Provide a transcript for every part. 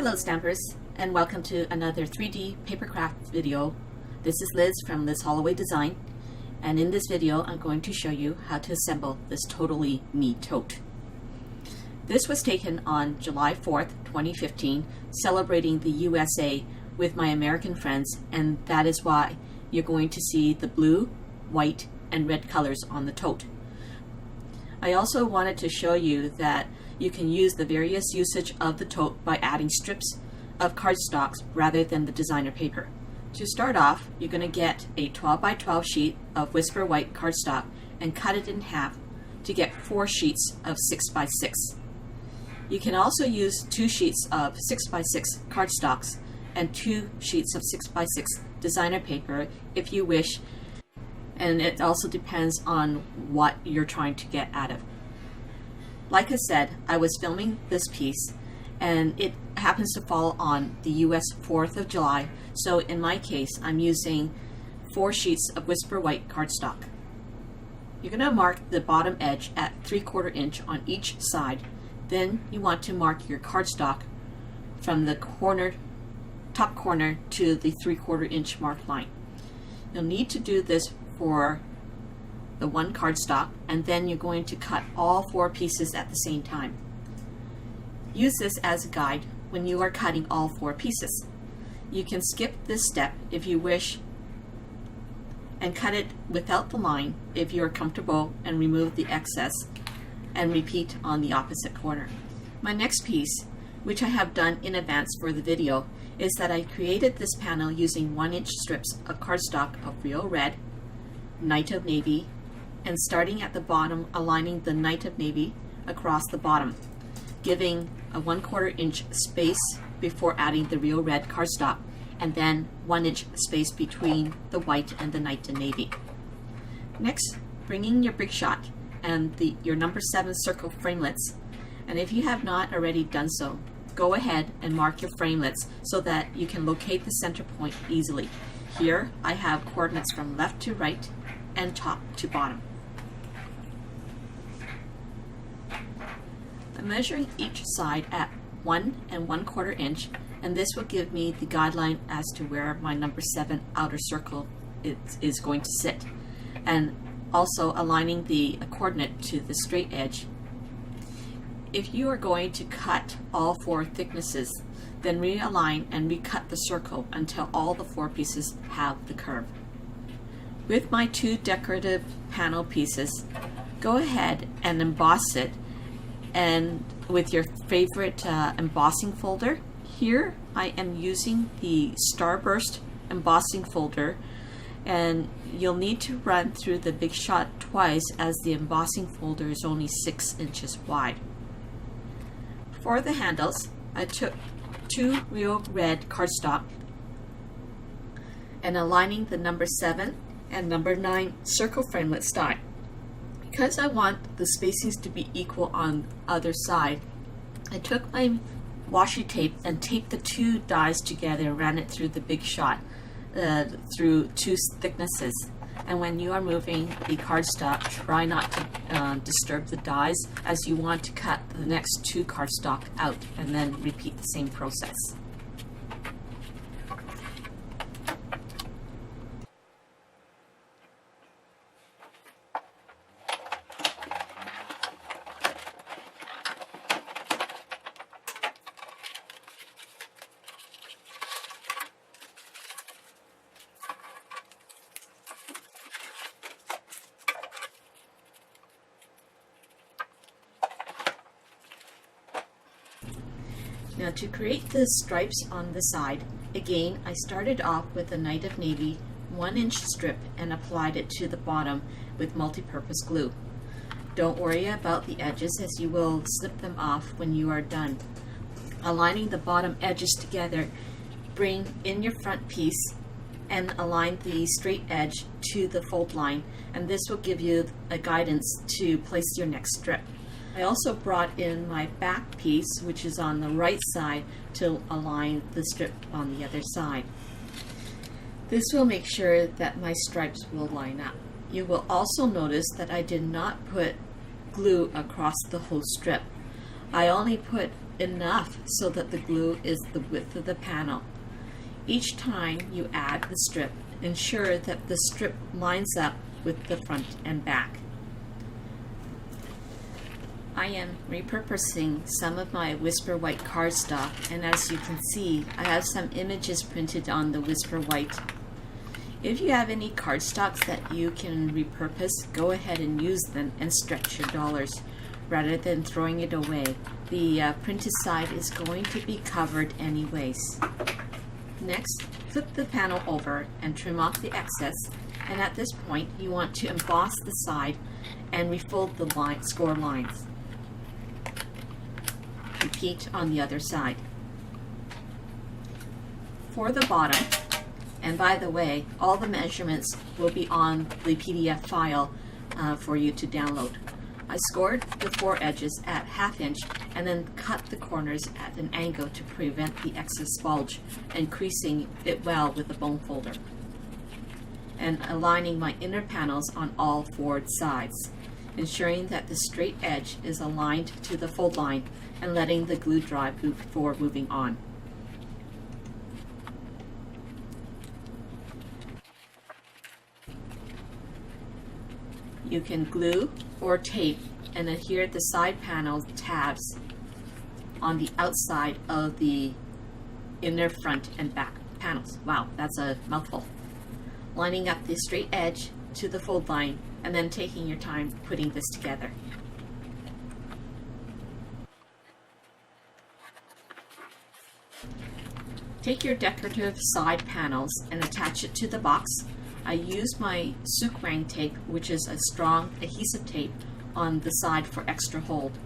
Hello Stampers, and welcome to another 3D paper craft video. This is Liz from Liz Holloway Design, and in this video I'm going to show you how to assemble this Totally Me tote. This was taken on July 4th, 2015, celebrating the USA with my American friends, and that is why you're going to see the blue, white, and red colors on the tote. I also wanted to show you that you can use the various usage of the tote by adding strips of cardstocks rather than the designer paper. To start off, you're going to get a 12 by 12 sheet of Whisper White cardstock and cut it in half to get 4 sheets of 6 by 6. You can also use 2 sheets of 6 by 6 cardstocks and 2 sheets of 6 by 6 designer paper if you wish, and it also depends on what you're trying to get out of. Like I said, I was filming this piece and it happens to fall on the US 4th of July, so in my case I'm using 4 sheets of Whisper White cardstock. You're going to mark the bottom edge at 3/4 inch on each side. Then you want to mark your cardstock from the top corner to the 3/4 inch mark line. You'll need to do this for the one cardstock, and then you're going to cut all 4 pieces at the same time. Use this as a guide when you are cutting all 4 pieces. You can skip this step if you wish and cut it without the line if you're comfortable, and remove the excess and repeat on the opposite corner. My next piece, which I have done in advance for the video, is that I created this panel using 1-inch strips of cardstock of Real Red, Night of Navy, and starting at the bottom, aligning the Night of Navy across the bottom, giving a 1/4 inch space before adding the Real Red cardstock, and then 1 inch space between the white and the Night of Navy. Next, bringing your Big Shot and your number 7 circle framelits, and if you have not already done so, go ahead and mark your framelits so that you can locate the center point easily. Here I have coordinates from left to right and top to bottom. I'm measuring each side at 1 1/4 inch, and this will give me the guideline as to where my number 7 outer circle is going to sit, and also aligning the coordinate to the straight edge. If you are going to cut all 4 thicknesses, then realign and recut the circle until all the 4 pieces have the curve. With my 2 decorative panel pieces, go ahead and emboss it, and with your favorite embossing folder. Here I am using the Starburst embossing folder, and you'll need to run through the Big Shot twice as the embossing folder is only 6 inches wide. For the handles, I took 2 Real Red cardstock and aligning the number 7 and number 9 circle framelit die. Because I want the spacings to be equal on the other side, I took my washi tape and taped the 2 dies together and ran it through the Big Shot through 2 thicknesses. And when you are moving the cardstock, try not to disturb the dies, as you want to cut the next 2 cardstock out and then repeat the same process. Now, to create the stripes on the side, again I started off with a Night of Navy 1-inch strip and applied it to the bottom with multi-purpose glue. Don't worry about the edges, as you will snip them off when you are done. Aligning the bottom edges together, bring in your front piece and align the straight edge to the fold line, and this will give you a guidance to place your next strip. I also brought in my back piece, which is on the right side, to align the strip on the other side. This will make sure that my stripes will line up. You will also notice that I did not put glue across the whole strip. I only put enough so that the glue is the width of the panel. Each time you add the strip, ensure that the strip lines up with the front and back. I am repurposing some of my Whisper White cardstock, and as you can see, I have some images printed on the Whisper White. If you have any cardstocks that you can repurpose, go ahead and use them and stretch your dollars rather than throwing it away. The printed side is going to be covered anyways. Next, flip the panel over and trim off the excess, and at this point you want to emboss the side and refold the score lines. Repeat on the other side. For the bottom, and by the way, all the measurements will be on the PDF file for you to download. I scored the 4 edges at 1/2 inch and then cut the corners at an angle to prevent the excess bulge, and creasing it well with a bone folder. And aligning my inner panels on all 4 sides, ensuring that the straight edge is aligned to the fold line and letting the glue dry before moving on. You can glue or tape and adhere the side panel tabs on the outside of the inner front and back panels. Wow, that's a mouthful. Lining up the straight edge to the fold line and then taking your time putting this together. Take your decorative side panels and attach it to the box. I use my Sukwang tape, which is a strong adhesive tape, on the side for extra hold.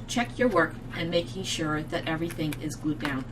Check your work and making sure that everything is glued down.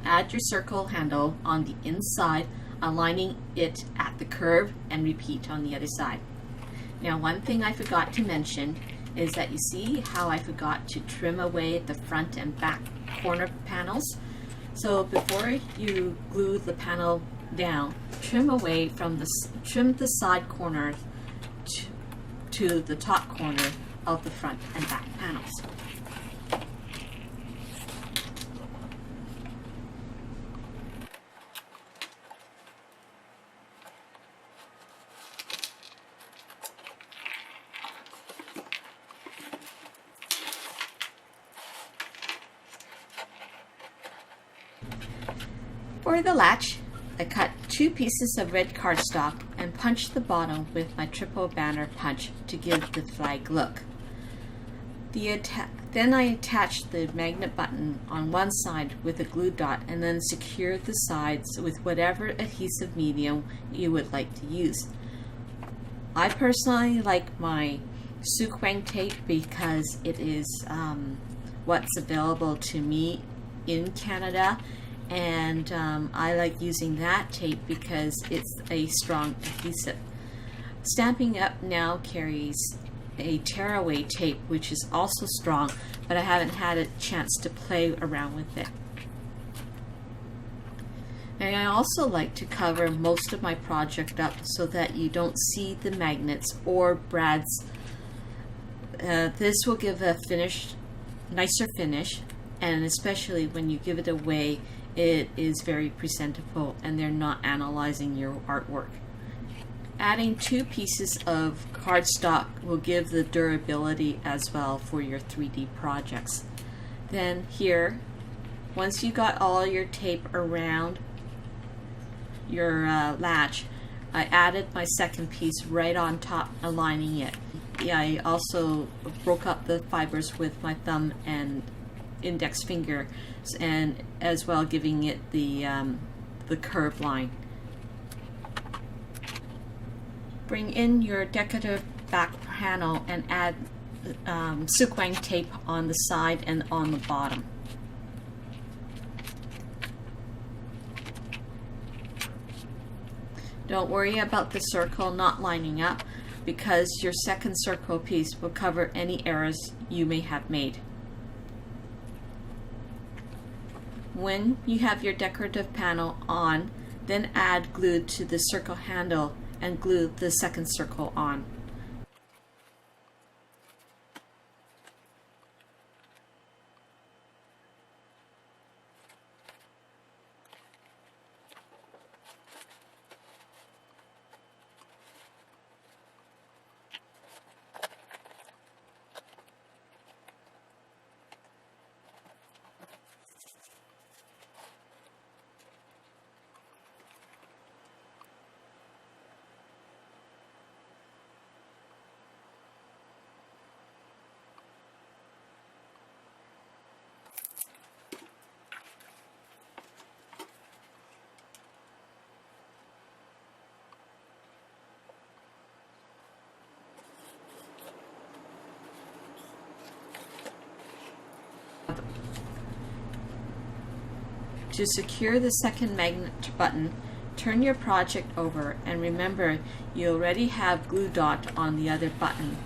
Add your circle handle on the inside, aligning it at the curve, and repeat on the other side. Now, one thing I forgot to mention is that you see how I forgot to trim away the front and back corner panels. So before you glue the panel down, trim the side corners to the top corner of the front and back panels. For the latch, I cut 2 pieces of red cardstock and punched the bottom with my triple banner punch to give the flag look. Then I attached the magnet button on one side with a glue dot and then secured the sides with whatever adhesive medium you would like to use. I personally like my Sukwang tape because it is what's available to me in Canada. And I like using that tape because it's a strong adhesive. Stamping Up now carries a tearaway tape, which is also strong, but I haven't had a chance to play around with it. And I also like to cover most of my project up so that you don't see the magnets or brads. This will give a nicer finish, and especially when you give it away, it is very presentable and they're not analyzing your artwork. Adding 2 pieces of cardstock will give the durability as well for your 3D projects. Then here, once you got all your tape around your latch, I added my second piece right on top, aligning it. I also broke up the fibers with my thumb and index finger, and as well giving it the curved line. Bring in your decorative back panel and add sequin tape on the side and on the bottom. Don't worry about the circle not lining up, because your second circle piece will cover any errors you may have made. When you have your decorative panel on, then add glue to the circle handle and glue the second circle on. To secure the second magnet button, turn your project over and remember you already have glue dot on the other button.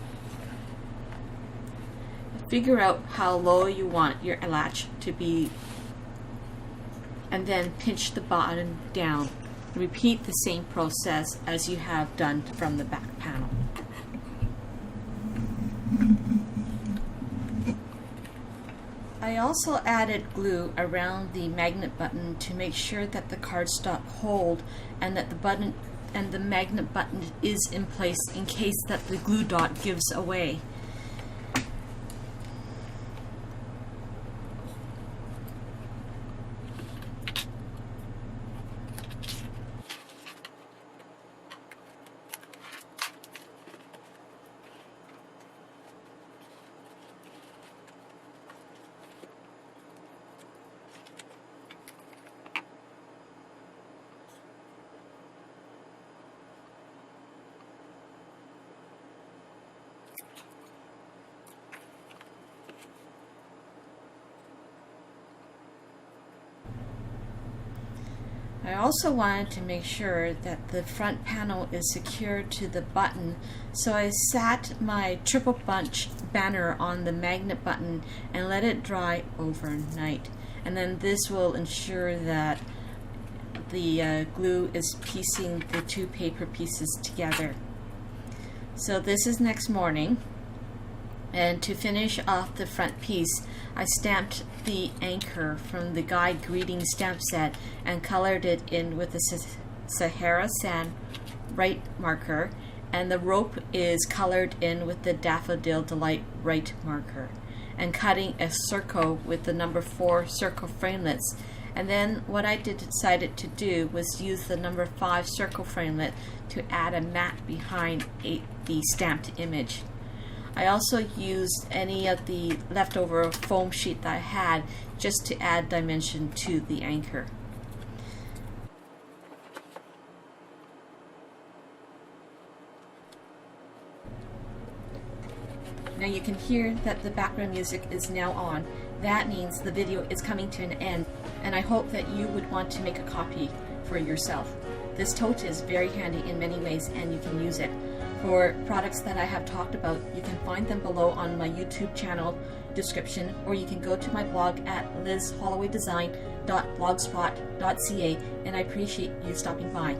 Figure out how low you want your latch to be and then pinch the button down. Repeat the same process as you have done from the back panel. I also added glue around the magnet button to make sure that the cardstock hold and that the button and the magnet button is in place in case that the glue dot gives away. I also wanted to make sure that the front panel is secured to the button, so I sat my triple bunch banner on the magnet button and let it dry overnight. And then this will ensure that the glue is piecing the two paper pieces together. So this is next morning. And to finish off the front piece, I stamped the anchor from the Guide Greeting stamp set and colored it in with the Sahara Sand right marker, and the rope is colored in with the Daffodil Delight right marker, and cutting a circle with the number 4 circle framelits. And then what I decided to do was use the number 5 circle framelit to add a mat behind the stamped image. I also used any of the leftover foam sheet that I had just to add dimension to the anchor. Now you can hear that the background music is now on. That means the video is coming to an end, and I hope that you would want to make a copy for yourself. This tote is very handy in many ways, and you can use it. For products that I have talked about, you can find them below on my YouTube channel description, or you can go to my blog at lizhollowaydesign.blogspot.ca, and I appreciate you stopping by.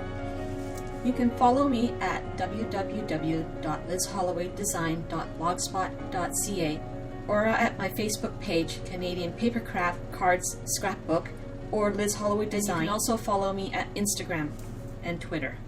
You can follow me at www.lizhollowaydesign.blogspot.ca, or at my Facebook page, Canadian Papercraft Cards Scrapbook, or Liz Holloway Design. You can also follow me at Instagram and Twitter.